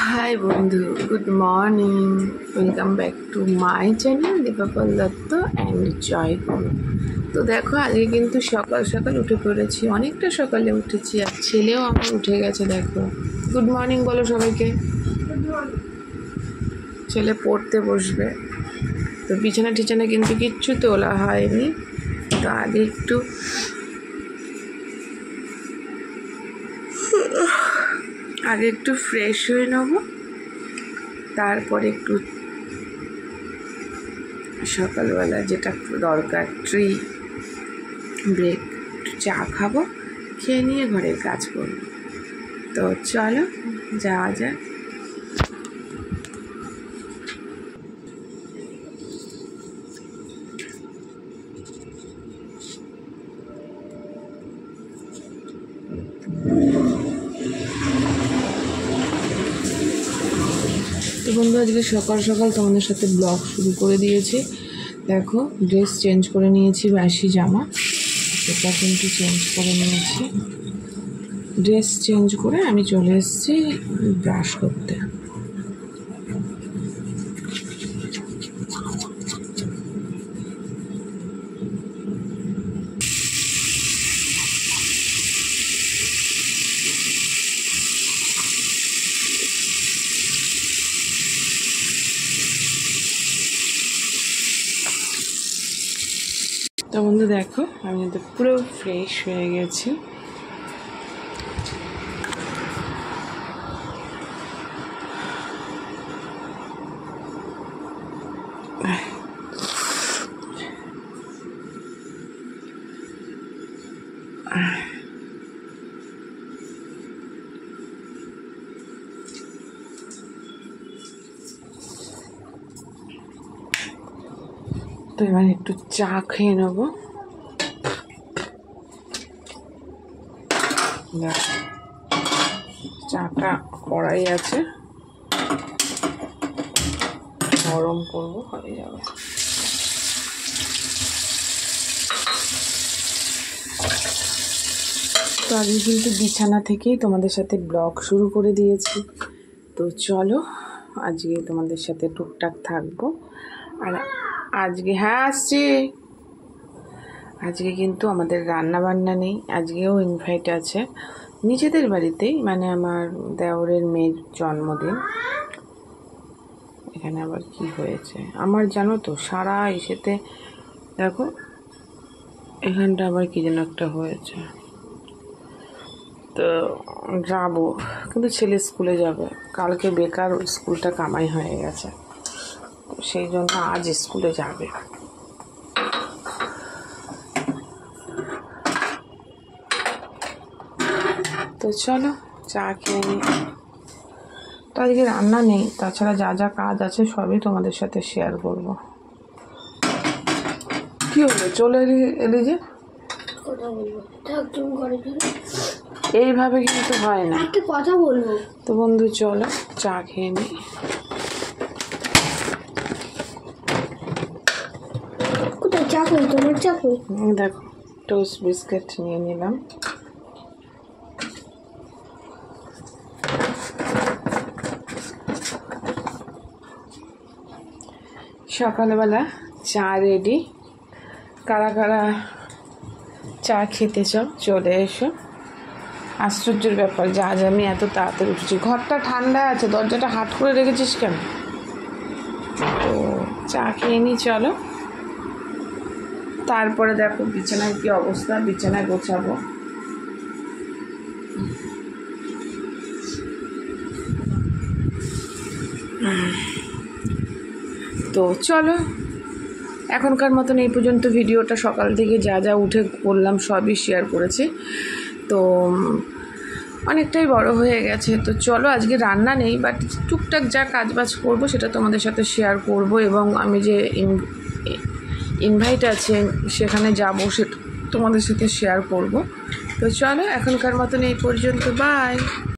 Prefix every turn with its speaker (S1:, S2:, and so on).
S1: High বন্ধু, good morning. Welcome back to my channel Deepa Pal Dutta and Joyguru. তো দেখো, আজকে কিন্তু সকাল সকাল উঠে পড়েছি, অনেকটা সকালে উঠেছি, আর ছেলেও আমার উঠে গেছে। দেখো, গুড মর্নিং বলো সবাইকে। ছেলে পড়তে বসবে, তো বিছানা টিছানা কিন্তু কিচ্ছু তোলা হয়নি। তো আগে একটু ফ্রেশ হয়ে নেব, তারপরে একটু সকালবেলা যেটা দরকার ট্রি ব্রেক, একটু চা খাবো, খেয়ে নিয়ে ঘরের কাজ করবো। তো চলো যাওয়া যাক। তো বন্ধু, আজকে সকাল সকাল তোমাদের সাথে ব্লগ শুরু করে দিয়েছি। দেখো, ড্রেস চেঞ্জ করে নিয়েছি, বাসি জামা সেটা কিন্তু চেঞ্জ করে নিয়েছি। ড্রেস চেঞ্জ করে আমি চলে এসেছি ব্রাশ করতে। তো বন্ধু দেখো, আমি কিন্তু পুরো ফ্রেশ হয়ে গেছি। তো এবার একটু চা খেয়ে নেবো। চাটা কড়াই আছে, গরম করবো, হয়ে যাবে। তো আজকে কিন্তু বিছানা থেকেই তোমাদের সাথে ব্লগ শুরু করে দিয়েছি। তো চলো, আজকে তোমাদের সাথে টুকটাক থাকবো। আর আজকে আসছি, আজকে কিন্তু আমাদের রান্না বান্না নেই, আজকেও ইনভাইট আছে নিজেদের বাড়িতেই, মানে আমার দেওরের মেয়ের জন্মদিন। এখানে আবার কি হয়েছে আমার জানো তো, সারা ইসেতে দেখো এখানটা আবার কি যেন একটা হয়েছে। তো যাবো, কিন্তু ছেলে স্কুলে যাবে কালকে, বেকার স্কুলটা কামাই হয়ে গেছে, তো সেই জন্য আজ স্কুলে যাবে। তো চলো চা খেয়ে নিই। তো আজকে রান্না নেই, তাছাড়া যা যা কাজ আছে সবই তোমাদের সাথে শেয়ার করব। কি হলো, চলে এলি যে? এইভাবে কিন্তু হয় না, একটা কথা বলবো। তো বন্ধু চলো চা খেয়ে নিই। কোথায় চা কই, তোমার চা কই? দেখো, টোস্ট বিস্কিট নিয়ে নিলাম। সকালবেলা চা রেডি। কারা কারা চা খেতে চাও চলে এসো। আশ্চর্যের ব্যাপার, যে আজ আমি এত তাড়াতাড়ি উঠেছি। ঘরটা ঠান্ডা আছে, দরজাটা হাট করে রেখেছিস কেন? তো চা খেয়ে নি চলো। তারপরে দেখো বিছানায় কি অবস্থা, বিছানায় গোছাবো। তো চলো, এখনকার মতন এই পর্যন্ত ভিডিওটা। সকাল থেকে যা যা উঠে করলাম সবই শেয়ার করেছি, তো অনেকটাই বড় হয়ে গেছে। তো চলো, আজকে রান্না নেই, বাট টুকটাক যা কাজবাজ করব সেটা তোমাদের সাথে শেয়ার করব, এবং আমি যে ইনভাইট আছে সেখানে যাব সেটা তোমাদের সাথে শেয়ার করব। তো চলো, এখনকার মতন এই পর্যন্ত, বাই।